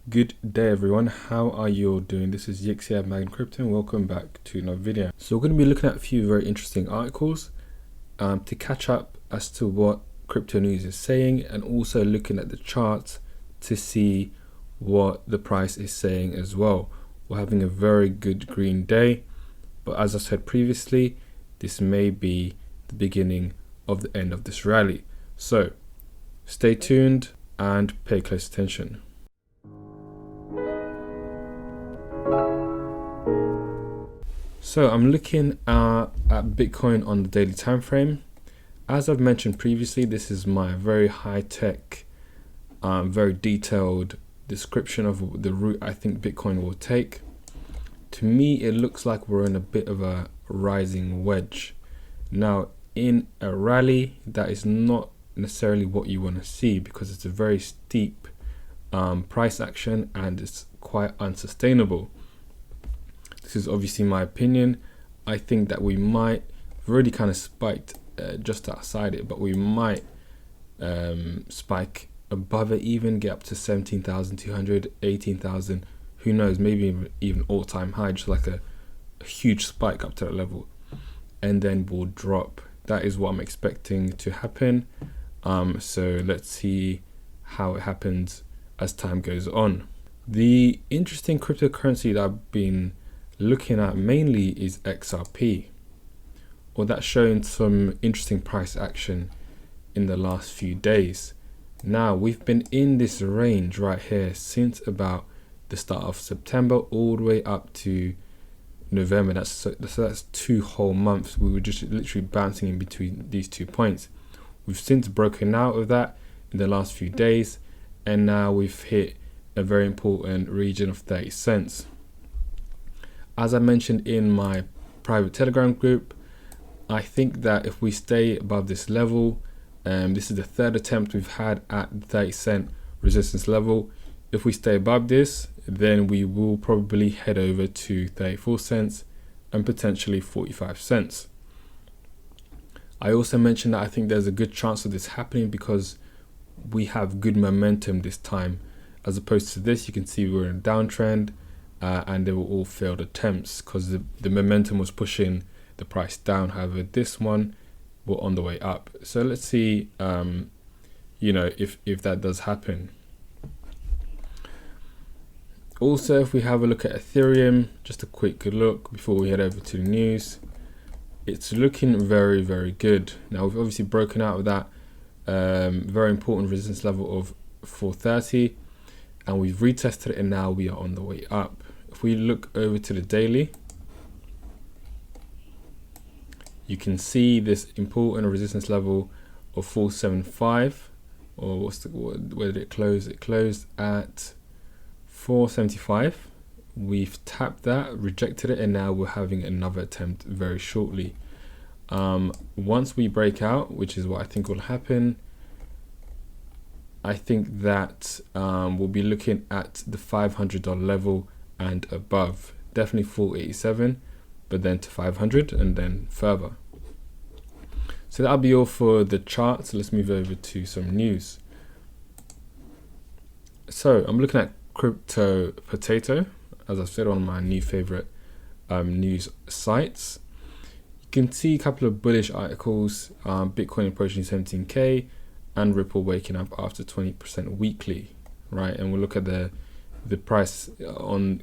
Good day everyone, how are you all doing? This is Yix here, Mag Crypto, and welcome back to another video. So we're going to be looking at a few very interesting articles to catch up as to what crypto news is saying, and also looking at the charts to see what the price is saying as well. We're having a very good green day, but as I said previously, this may be the beginning of the end of this rally. So stay tuned and pay close attention. So I'm looking at Bitcoin on the daily time frame. As I've mentioned previously, this is my very high-tech, very detailed description of the route I think Bitcoin will take. To me, it looks like we're in a bit of a rising wedge. Now, in a rally, that is not necessarily what you want to see, because it's a very steep price action and it's quite unsustainable. This is obviously my opinion. I think that we might, we've already kind of spiked just outside it, but we might spike above it, even get up to 17,200, 18,000, who knows, maybe even all-time high, just like a huge spike up to that level, and then we'll drop. That is what I'm expecting to happen. So let's see how it happens as time goes on. The interesting cryptocurrency that I've been looking at mainly is XRP, or that's showing some interesting price action in the last few days. Now, we've been in this range right here since about the start of September all the way up to November. That's 2 whole months. We were just literally bouncing in between these 2 points. We've since broken out of that in the last few days, and now we've hit a very important region of 30 cents. As I mentioned in my private Telegram group, I think that if we stay above this level, this is the 3rd attempt we've had at the 30 cent resistance level. If we stay above this, then we will probably head over to 34 cents and potentially 45 cents. I also mentioned that I think there's a good chance of this happening because we have good momentum this time. As opposed to this, you can see we're in a downtrend. And they were all failed attempts because the momentum was pushing the price down. However, this one, we're on the way up. So let's see, if that does happen. Also, if we have a look at Ethereum, just a quick look before we head over to the news, it's looking very, very good. Now, we've obviously broken out of that very important resistance level of 430, and we've retested it, and now we are on the way up. If we look over to the daily, you can see this important resistance level of 475, or where did it close? It closed at 475. We've tapped that, rejected it, and now we're having another attempt very shortly. Once we break out, which is what I think will happen, I think that we'll be looking at the $500 level and above. Definitely 487, but then to 500 and then further. So that'll be all for the chart. So let's move over to some news. So I'm looking at Crypto Potato, as I've said, on my new favorite news sites. You can see a couple of bullish articles, Bitcoin approaching 17k and Ripple waking up after 20% weekly, right? And we'll look at the price on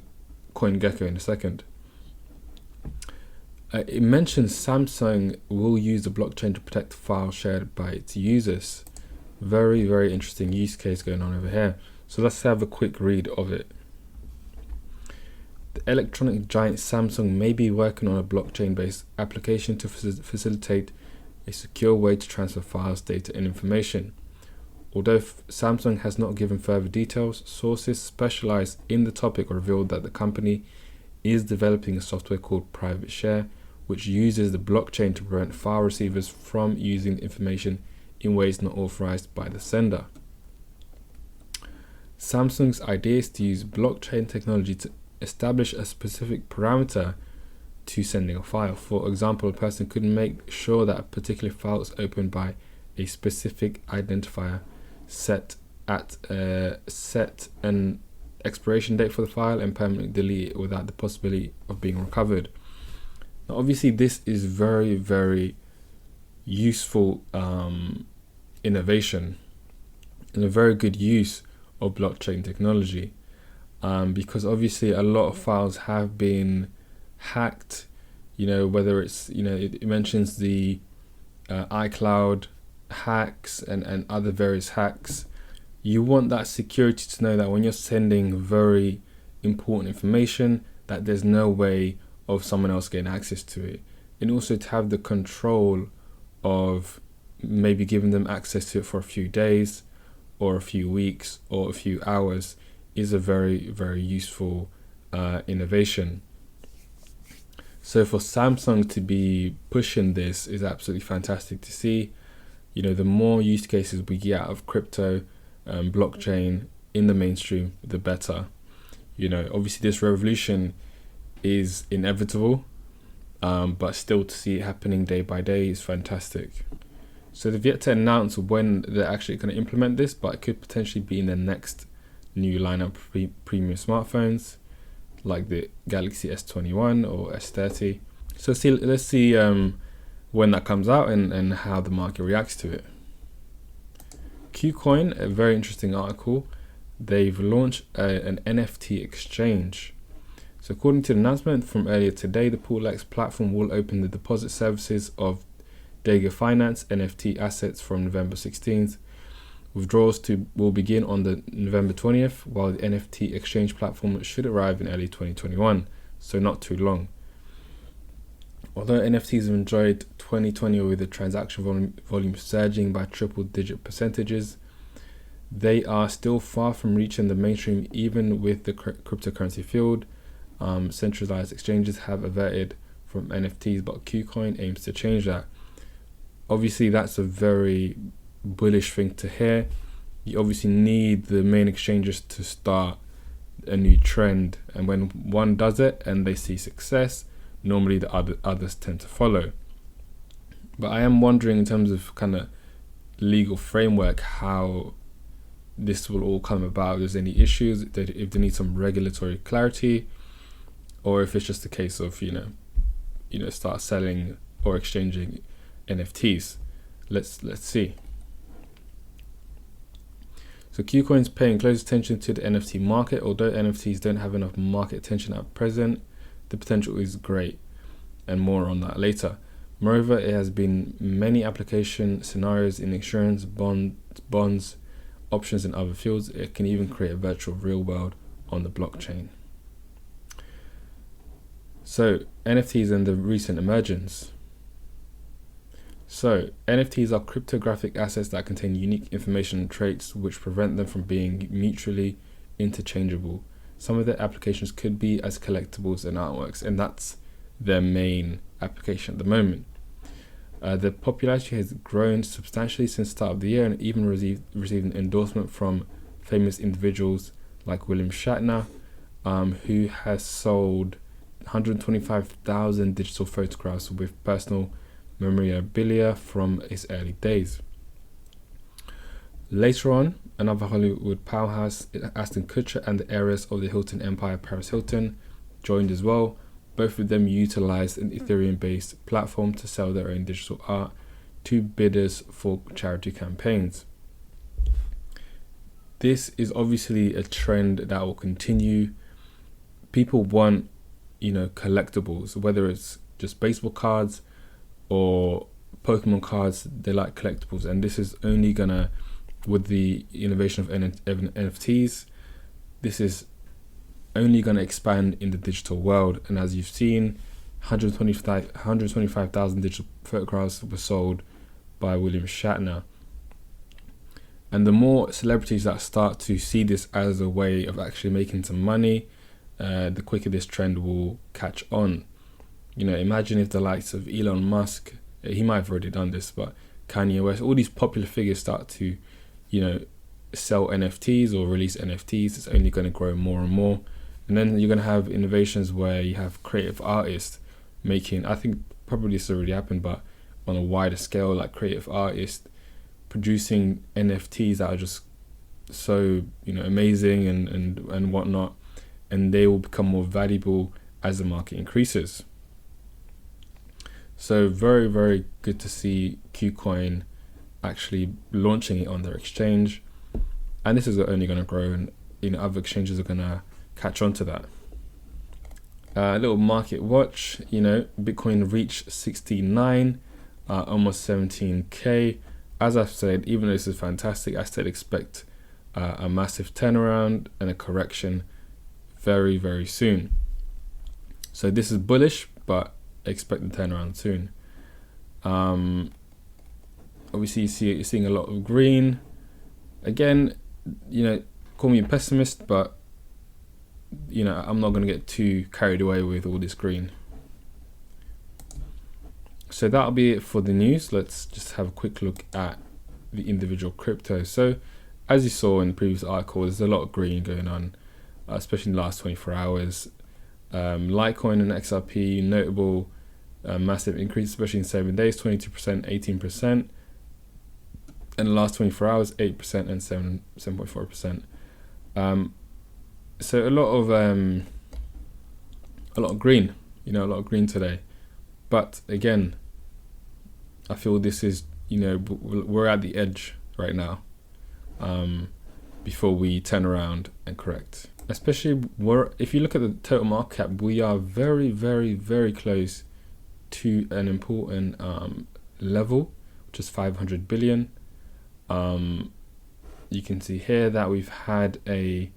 CoinGecko in a second. It mentions Samsung will use the blockchain to protect files shared by its users. Very, very interesting use case going on over here. So let's have a quick read of it. The electronic giant Samsung may be working on a blockchain-based application to facilitate a secure way to transfer files, data, and information. Although Samsung has not given further details, sources specialized in the topic revealed that the company is developing a software called Private Share, which uses the blockchain to prevent file receivers from using information in ways not authorized by the sender. Samsung's idea is to use blockchain technology to establish a specific parameter to sending a file. For example, a person could make sure that a particular file is opened by a specific identifier set an expiration date for the file and permanently delete it without the possibility of being recovered. Now, obviously, this is very, very useful innovation and a very good use of blockchain technology, because obviously a lot of files have been hacked. Whether it's, it mentions the iCloud hacks and other various hacks. You want that security to know that when you're sending very important information, that there's no way of someone else getting access to it. And also to have the control of maybe giving them access to it for a few days or a few weeks or a few hours is a very, very useful innovation. So for Samsung to be pushing this is absolutely fantastic to see. The more use cases we get out of crypto, blockchain in the mainstream, the better. Obviously this revolution is inevitable, but still to see it happening day by day is fantastic. So they've yet to announce when they're actually going to implement this, but it could potentially be in the next new lineup of premium smartphones, like the Galaxy S21 or S30. So let's see when that comes out and how the market reacts to it. KuCoin, a very interesting article. They've launched an NFT exchange. So according to the announcement from earlier today, the PoolX platform will open the deposit services of Dega Finance NFT assets from November 16th. Withdrawals will begin on the November 20th, while the NFT exchange platform should arrive in early 2021, so not too long. Although NFTs have enjoyed 2020 with the transaction volume surging by triple-digit percentages, they are still far from reaching the mainstream even with the cryptocurrency field. Centralized exchanges have averted from NFTs, but KuCoin aims to change that. Obviously, that's a very bullish thing to hear. You obviously need the main exchanges to start a new trend, and when one does it and they see success, normally the others tend to follow. But I am wondering, in terms of kind of legal framework, how this will all come about. If there's any issues, if they need some regulatory clarity, or if it's just a case of start selling or exchanging NFTs. Let's see. So KuCoin's paying close attention to the NFT market. Although NFTs don't have enough market attention at present, the potential is great, and more on that later. Moreover, it has been many application scenarios in insurance, bonds, options, and other fields. It can even create a virtual real world on the blockchain. So NFTs and the recent emergence. So NFTs are cryptographic assets that contain unique information and traits which prevent them from being mutually interchangeable. Some of their applications could be as collectibles and artworks, and that's their main application at the moment. The popularity has grown substantially since the start of the year, and even received an endorsement from famous individuals like William Shatner, who has sold 125,000 digital photographs with personal memorabilia from his early days. Later on, another Hollywood powerhouse, Ashton Kutcher, and the heiress of the Hilton Empire, Paris Hilton, joined as well. Both of them utilized an Ethereum-based platform to sell their own digital art to bidders for charity campaigns. This is obviously a trend that will continue. People want, collectibles, whether it's just baseball cards or Pokemon cards. They like collectibles, and this is only gonna, with the innovation of NFTs, this is only going to expand in the digital world. And as you've seen, 125,000 digital photographs were sold by William Shatner. And the more celebrities that start to see this as a way of actually making some money, the quicker this trend will catch on. Imagine if the likes of Elon Musk, he might have already done this, but Kanye West, all these popular figures start to, sell NFTs or release NFTs. It's only going to grow more and more. And then you're going to have innovations where you have creative artists making, I think probably this already happened, but on a wider scale, like creative artists producing NFTs that are just so amazing and whatnot, and they will become more valuable as the market increases. So very, very good to see KuCoin actually launching it on their exchange, and this is only going to grow, and other exchanges are going to catch on to that. A little market watch, Bitcoin reached 69, almost 17k. As I've said, even though this is fantastic, I still expect a massive turnaround and a correction very, very soon. So this is bullish, but expect the turnaround soon. Obviously you're seeing a lot of green. Again, call me a pessimist, but I'm not going to get too carried away with all this green. So that'll be it for the news. Let's just have a quick look at the individual crypto. So as you saw in the previous article, there's a lot of green going on, especially in the last 24 hours. Litecoin and XRP, notable massive increase, especially in 7 days, 22%, 18%. In the last 24 hours, 8% and 7.4%. So a lot of green, a lot of green today. But again, I feel this is, we're at the edge right now, before we turn around and correct. Especially if you look at the total market cap, we are very, very, very close to an important level, which is 500 billion. You can see here that we've had a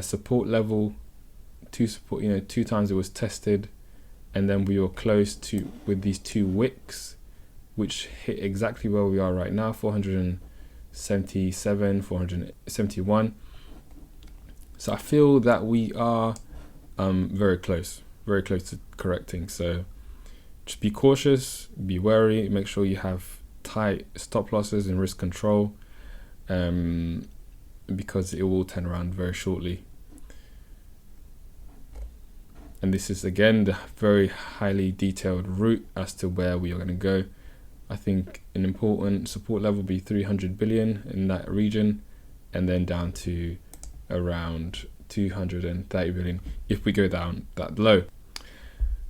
support level, two times it was tested, and then we were close to with these two wicks, which hit exactly where we are right now, 477, 471. So I feel that we are very close to correcting. So just be cautious, be wary, make sure you have tight stop losses and risk control, because it will turn around very shortly. And this is again the very highly detailed route as to where we are going to go. I think an important support level will be 300 billion in that region, and then down to around 230 billion if we go down that low.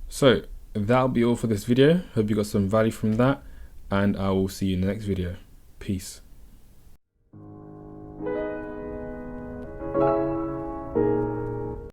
So that'll be all for this video. Hope you got some value from that, and I will see you in the next video. Peace.